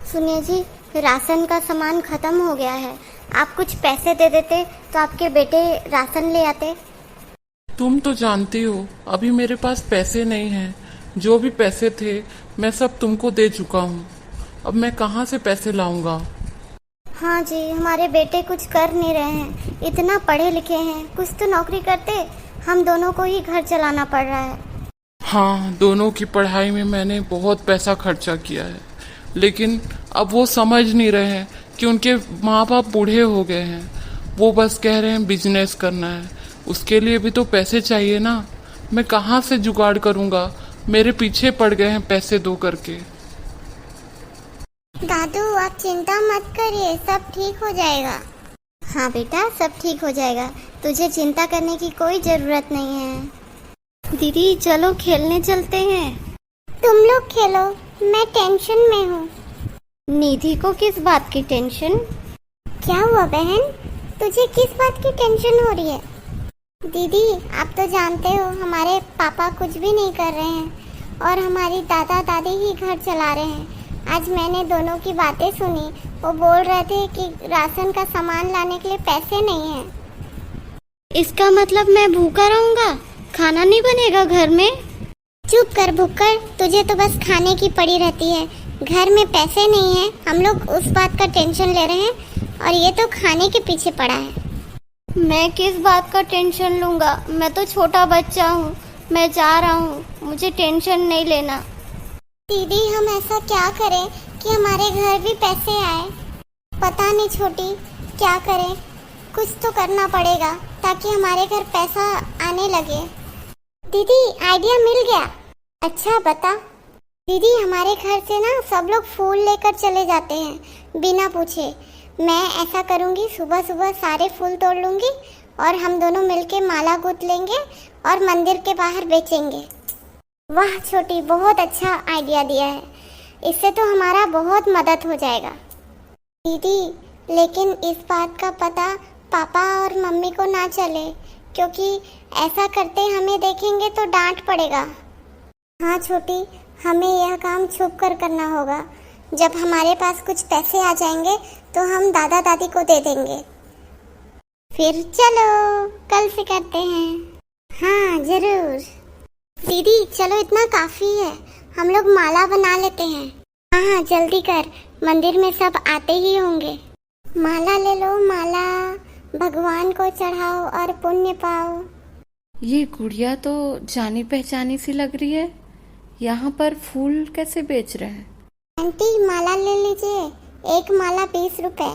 सुनिए जी, राशन का सामान खत्म हो गया है। आप कुछ पैसे दे देते तो आपके बेटे राशन ले आते। तुम तो जानती हो अभी मेरे पास पैसे नहीं हैं। जो भी पैसे थे मैं सब तुमको दे चुका हूँ। अब मैं कहाँ से पैसे लाऊंगा। हाँ जी, हमारे बेटे कुछ कर नहीं रहे हैं, इतना पढ़े लिखे हैं, कुछ तो नौकरी करते। हम दोनों को ही घर चलाना पड़ रहा है। हाँ, दोनों की पढ़ाई में मैंने बहुत पैसा खर्चा किया है, लेकिन अब वो समझ नहीं रहे हैं कि उनके माँ बाप बूढ़े हो गए हैं। वो बस कह रहे हैं बिजनेस करना है, उसके लिए भी तो पैसे चाहिए ना। मैं कहाँ से जुगाड़ करूँगा, मेरे पीछे पड़ गए हैं पैसे दो करके। दादू आप चिंता मत करिए, सब ठीक हो जाएगा। हाँ बेटा, सब ठीक हो जाएगा, तुझे चिंता करने की कोई जरूरत नहीं है। दीदी चलो खेलने चलते हैं। तुम लोग खेलो, मैं टेंशन में हूँ। निधि को किस बात की टेंशन? क्या हुआ बहन, तुझे किस बात की टेंशन हो रही है? दीदी आप तो जानते हो हमारे पापा कुछ भी नहीं कर रहे हैं और हमारी दादा दादी ही घर चला रहे हैं। आज मैंने दोनों की बातें सुनी, वो बोल रहे थे कि राशन का सामान लाने के लिए पैसे नहीं है। इसका मतलब मैं भूखा रहूंगा, खाना नहीं बनेगा घर में? चुप कर भुक्कड़, तुझे तो बस खाने की पड़ी रहती है। घर में पैसे नहीं है, हम लोग उस बात का टेंशन ले रहे हैं और ये तो खाने के पीछे पड़ा है। मैं किस बात का टेंशन लूंगा, मैं तो छोटा बच्चा हूँ, मैं जा रहा हूँ, मुझे टेंशन नहीं लेना। दीदी हम ऐसा क्या करें कि हमारे घर भी पैसे आए? पता नहीं छोटी, क्या करें, कुछ तो करना पड़ेगा ताकि हमारे घर पैसा आने लगे। दीदी आइडिया मिल गया। अच्छा बता। दीदी हमारे घर से ना सब लोग फूल लेकर चले जाते हैं बिना पूछे। मैं ऐसा करूँगी, सुबह सुबह सारे फूल तोड़ लूँगी और हम दोनों मिलके माला गूंथ लेंगे और मंदिर के बाहर बेचेंगे। वाह छोटी, बहुत अच्छा आइडिया दिया है, इससे तो हमारा बहुत मदद हो जाएगा। दीदी लेकिन इस बात का पता पापा और मम्मी को ना चले, क्योंकि ऐसा करते हमें देखेंगे तो डांट पड़ेगा। हाँ छोटी, हमें यह काम छुप कर करना होगा। जब हमारे पास कुछ पैसे आ जाएंगे तो हम दादा दादी को दे देंगे। फिर चलो कल से करते हैं। हाँ जरूर। दीदी चलो इतना काफी है, हम लोग माला बना लेते हैं। हाँ हाँ जल्दी कर, मंदिर में सब आते ही होंगे। माला ले लो, माला भगवान को चढ़ाओ और पुण्य पाओ। ये गुड़िया तो जानी पहचानी सी लग रही है। यहाँ पर फूल कैसे बेच रहे हैं? आंटी माला ले लीजिए, एक माला 20 रुपए।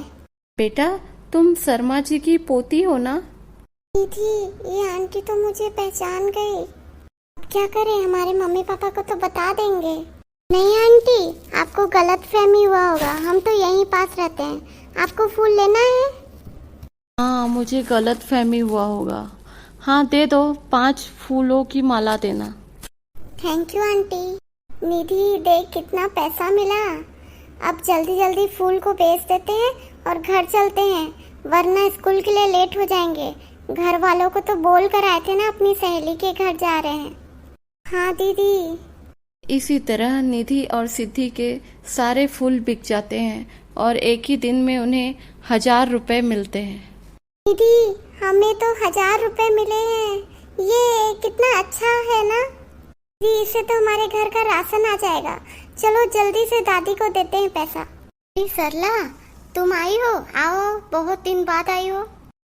बेटा तुम शर्मा जी की पोती हो ना? दीदी ये आंटी तो मुझे पहचान गई, अब क्या करें, हमारे मम्मी पापा को तो बता देंगे। नहीं आंटी, आपको गलत फहमी हुआ होगा, हम तो यहीं पास रहते हैं। आपको फूल लेना है? हाँ मुझे गलत फहमी हुआ होगा। हाँ दे दो, 5 फूलों की माला देना। Thank you aunty. निधि देख कितना पैसा मिला। अब जल्दी जल्दी फूल को बेच देते हैं और घर चलते हैं, वरना स्कूल के लिए लेट हो जाएंगे। घर वालों को तो बोल कर आए थे ना अपनी सहेली के घर जा रहे हैं। हाँ दीदी। इसी तरह निधि और सिद्धि के सारे फूल बिक जाते हैं और एक ही दिन में उन्हें 1000 रुपए मिलते हैं। दीदी हमें तो 1000 रुपए मिले हैं, ये कितना अच्छा है ना। दीदी इससे तो हमारे घर का राशन आ जाएगा। चलो जल्दी से दादी को देते हैं पैसा। सरला तुम आई हो? आओ, बहुत दिन बाद आई हो।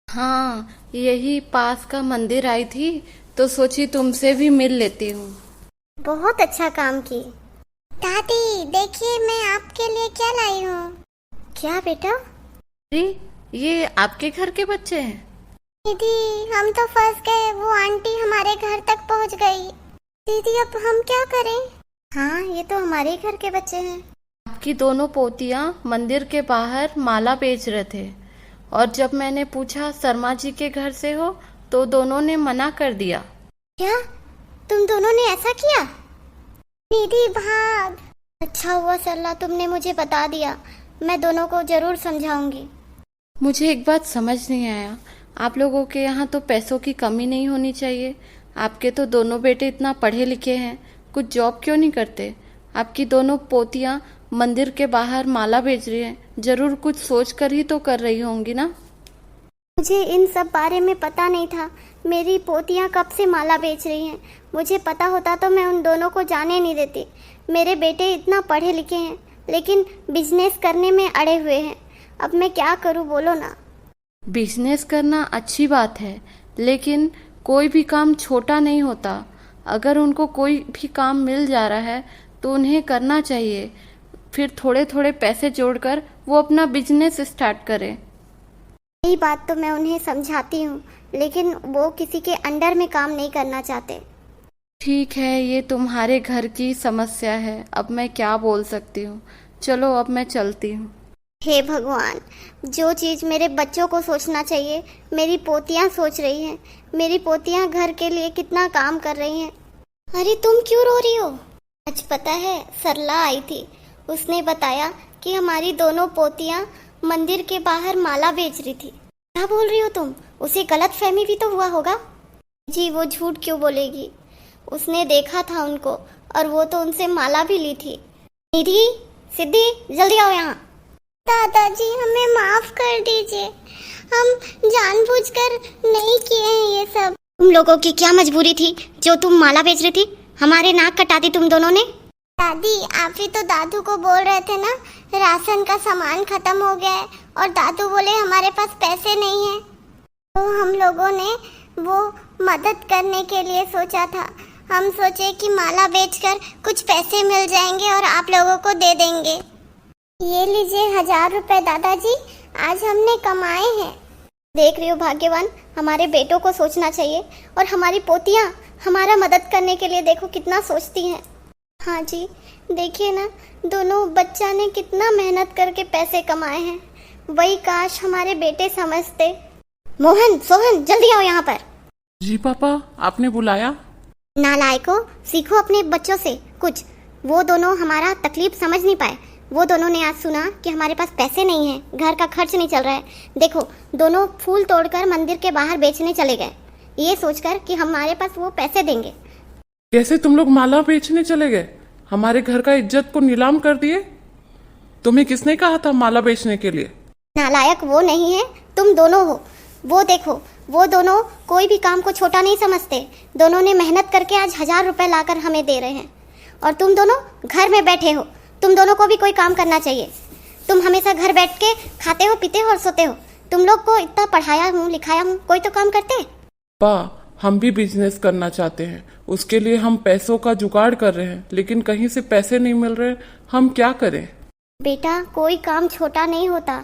हाँ यही पास का मंदिर आई थी तो सोची तुमसे भी मिल लेती हूँ। बहुत अच्छा काम की। दादी देखिए मैं आपके लिए क्या लाई हूँ। क्या बेटा? अरे ये आपके घर के बच्चे हैं? दीदी हम तो फंस गए, वो आंटी हमारे घर तक पहुँच गई। दीदी अब हम क्या करें? हाँ ये तो हमारे घर के बच्चे हैं। आपकी दोनों पोतियां मंदिर के बाहर माला बेच रहे थे और जब मैंने पूछा शर्मा जी के घर से हो तो दोनों ने मना कर दिया। क्या तुम दोनों ने ऐसा किया? दीदी भाग। अच्छा हुआ सरला तुमने मुझे बता दिया, मैं दोनों को जरूर समझाऊंगी। मुझे एक बात समझ नहीं आया, आप लोगों के यहाँ तो पैसों की कमी नहीं होनी चाहिए। आपके तो दोनों बेटे इतना पढ़े लिखे हैं, कुछ जॉब क्यों नहीं करते? आपकी दोनों पोतियां मंदिर के बाहर माला बेच रही हैं, जरूर कुछ सोच कर ही तो कर रही होंगी ना। मुझे इन सब बारे में पता नहीं था। मेरी पोतियां कब से माला बेच रही हैं। मुझे पता होता तो मैं उन दोनों को जाने नहीं देती। मेरे बेटे इतना पढ़े लिखे हैं लेकिन बिजनेस करने में अड़े हुए हैं। अब मैं क्या करूं, बोलो ना। बिजनेस करना अच्छी बात है, लेकिन कोई भी काम छोटा नहीं होता। अगर उनको कोई भी काम मिल जा रहा है तो उन्हें करना चाहिए। फिर थोड़े थोड़े पैसे जोड़कर वो अपना बिजनेस स्टार्ट करें। यही बात तो मैं उन्हें समझाती हूँ, लेकिन वो किसी के अंडर में काम नहीं करना चाहते। ठीक है, ये तुम्हारे घर की समस्या है, अब मैं क्या बोल सकती हूँ। चलो अब मैं चलती हूँ। हे भगवान, जो चीज़ मेरे बच्चों को सोचना चाहिए मेरी पोतियां सोच रही हैं। मेरी पोतियां घर के लिए कितना काम कर रही हैं। अरे तुम क्यों रो रही हो? आज पता है सरला आई थी, उसने बताया कि हमारी दोनों पोतियां मंदिर के बाहर माला बेच रही थी। क्या बोल रही हो तुम? उसे गलत फहमी भी तो हुआ होगा। जी वो झूठ क्यों बोलेगी, उसने देखा था उनको और वो तो उनसे माला भी ली थी। निधि, सिद्धि, जल्दी आओ यहाँ। दादाजी हमें माफ कर दीजिए, हम जानबूझकर नहीं किए हैं ये सब। तुम लोगों की क्या मजबूरी थी जो तुम माला बेच रही थी? हमारे नाक कटा दी तुम दोनों ने। दादी आप ही तो दादू को बोल रहे थे ना राशन का सामान खत्म हो गया है और दादू बोले हमारे पास पैसे नहीं है, तो हम लोगों ने वो मदद करने के लिए सोचा था। हम सोचे कि माला बेचकर कुछ पैसे मिल जाएंगे और आप लोगों को दे देंगे। ये लीजिए 1000 रुपए दादाजी, आज हमने कमाए हैं। देख रही हो भाग्यवान, हमारे बेटों को सोचना चाहिए और हमारी पोतियां हमारा मदद करने के लिए देखो कितना सोचती हैं। हाँ जी, देखिए ना दोनों बच्चा ने कितना मेहनत करके पैसे कमाए हैं। वही काश हमारे बेटे समझते। मोहन, सोहन, जल्दी आओ यहाँ पर। जी पापा, आपने बुलाया? नालायकों, सीखो अपने बच्चों से कुछ। वो दोनों हमारा तकलीफ समझ नहीं पाए। वो दोनों ने आज सुना कि हमारे पास पैसे नहीं हैं, घर का खर्च नहीं चल रहा है। देखो दोनों फूल तोड़कर मंदिर के बाहर बेचने चले गए, ये सोचकर कि हमारे पास वो पैसे देंगे। कैसे तुम लोग माला बेचने चले गए? हमारे घर का इज्जत को नीलाम कर दिए। तुम्हें किसने कहा था माला बेचने के लिए? नालायक वो नहीं है, तुम दोनों हो। वो देखो, वो दोनों कोई भी काम को छोटा नहीं समझते। दोनों ने मेहनत करके आज 1000 रुपए लाकर हमें दे रहे हैं और तुम दोनों घर में बैठे हो। तुम दोनों को भी कोई काम करना चाहिए। तुम हमेशा घर बैठ के खाते हो, पीते हो और सोते हो। तुम लोग को इतना पढ़ाया हूँ, लिखाया हूँ, कोई तो काम करते। हम भी बिजनेस करना चाहते हैं, उसके लिए हम पैसों का जुगाड़ कर रहे हैं, लेकिन कहीं से पैसे नहीं मिल रहे। हम क्या करें? बेटा कोई काम छोटा नहीं होता।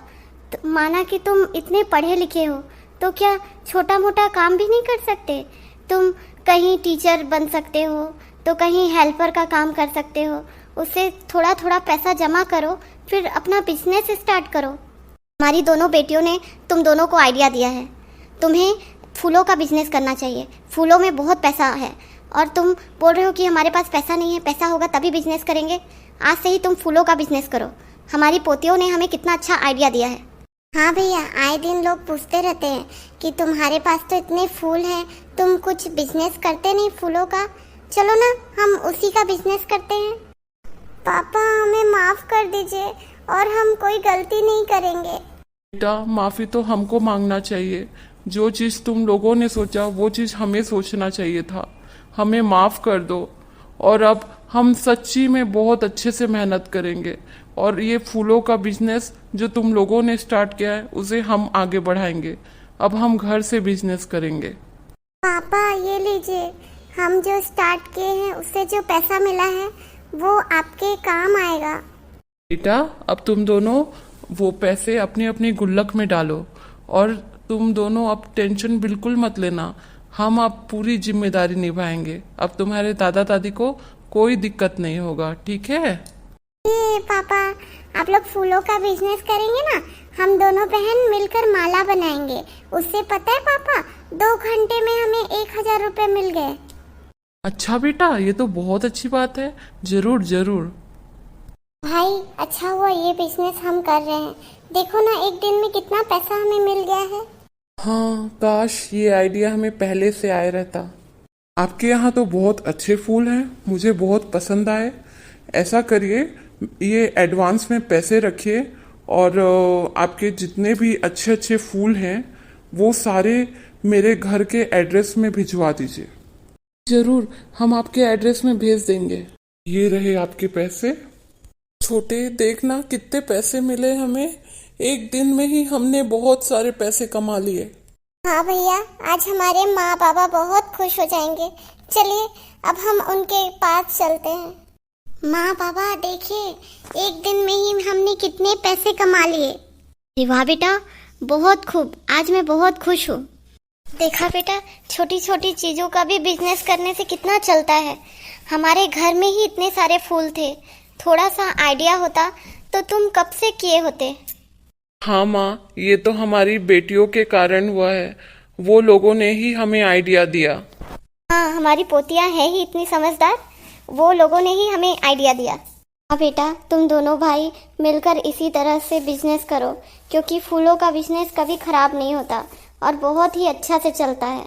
माना कि तुम इतने पढ़े लिखे हो तो क्या छोटा मोटा काम भी नहीं कर सकते? तुम कहीं टीचर बन सकते हो तो कहीं हेल्पर का काम कर सकते हो। उससे थोड़ा थोड़ा पैसा जमा करो, फिर अपना बिजनेस स्टार्ट करो। हमारी दोनों बेटियों ने तुम दोनों को आइडिया दिया है, तुम्हें फूलों का बिजनेस करना चाहिए। फूलों में बहुत पैसा है और तुम बोल रहे हो कि हमारे पास पैसा नहीं है, पैसा होगा तभी बिजनेस करेंगे। आज से ही तुम फूलों का बिजनेस करो। हमारी पोतियों ने हमें कितना अच्छा आइडिया दिया है। हाँ भैया, आए दिन लोग पूछते रहते हैं कि तुम्हारे पास तो इतने फूल हैं, तुम कुछ बिजनेस करते नहीं फूलों का। चलो ना हम उसी का बिजनेस करते हैं। पापा हमें माफ कर दीजिए और हम कोई गलती नहीं करेंगे। बेटा माफी तो हमको मांगना चाहिए। जो चीज तुम लोगों ने सोचा वो चीज हमें सोचना चाहिए था। हमें माफ कर दो और अब हम सच्ची में बहुत अच्छे से मेहनत करेंगे और ये फूलों का बिजनेस जो तुम लोगों ने स्टार्ट किया है उसे हम आगे बढ़ाएंगे। अब हम घर से बिजनेस करेंगे। पापा ये लीजिए, हम जो स्टार्ट किए हैं उससे जो पैसा मिला है वो आपके काम आएगा। बेटा अब तुम दोनों वो पैसे अपनी अपनी गुल्लक में डालो और तुम दोनों अब टेंशन बिल्कुल मत लेना। हम अब पूरी जिम्मेदारी निभाएंगे। अब तुम्हारे दादा दादी को कोई दिक्कत नहीं होगा, ठीक है? पापा आप लोग फूलों का बिजनेस करेंगे ना, हम दोनों बहन मिलकर माला बनाएंगे। उससे पता है पापा 2 घंटे में हमें 1000 रुपए मिल गए। अच्छा बेटा, ये तो बहुत अच्छी बात है। जरूर जरूर भाई, अच्छा हुआ ये बिजनेस हम कर रहे हैं। देखो ना एक दिन में कितना पैसा हमें मिल गया है। हाँ, काश ये आइडिया हमें पहले से आया रहता। आपके यहाँ तो बहुत अच्छे फूल हैं, मुझे बहुत पसंद आए। ऐसा करिए, ये एडवांस में पैसे रखिए और आपके जितने भी अच्छे अच्छे फूल हैं वो सारे मेरे घर के एड्रेस में भिजवा दीजिए। जरूर, हम आपके एड्रेस में भेज देंगे। ये रहे आपके पैसे। छोटे, देखना कितने पैसे मिले हमें। एक दिन में ही हमने बहुत सारे पैसे कमा लिए। हाँ भैया, आज हमारे माँ बाबा बहुत खुश हो जाएंगे। चलिए अब हम उनके पास चलते हैं। माँ बाबा देखिए, एक दिन में ही हमने कितने पैसे कमा लिए। वाह बेटा, बहुत खूब, आज मैं बहुत खुश हूँ। देखा बेटा, छोटी छोटी चीजों का भी बिजनेस करने से कितना चलता है। हमारे घर में ही इतने सारे फूल थे, थोड़ा सा आइडिया होता तो तुम कब से किए होते। हाँ माँ, ये तो हमारी बेटियों के कारण हुआ है। वो लोगों ने ही हमें आइडिया दिया। हाँ, हमारी पोतियाँ है ही इतनी समझदार, वो लोगों ने ही हमें आइडिया दिया। हाँ बेटा, तुम दोनों भाई मिलकर इसी तरह से बिजनेस करो, क्योंकि फूलों का बिजनेस कभी खराब नहीं होता और बहुत ही अच्छा से चलता है।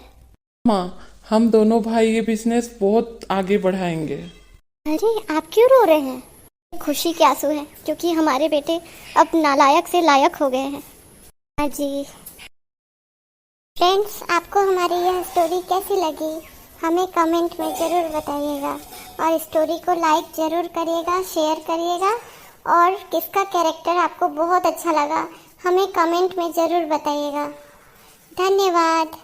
माँ, हम दोनों भाई ये बिजनेस बहुत आगे बढ़ाएंगे। अरे आप क्यों रो रहे हैं? खुशी के आंसू हैं, क्योंकि हमारे बेटे अब नालायक से लायक हो गए हैं। हाँ जी। फ्रेंड्स, आपको हमारी यह स्टोरी कैसी लगी हमें कमेंट में ज़रूर बताइएगा और स्टोरी को लाइक ज़रूर करिएगा, शेयर करिएगा और किसका कैरेक्टर आपको बहुत अच्छा लगा हमें कमेंट में ज़रूर बताइएगा। धन्यवाद।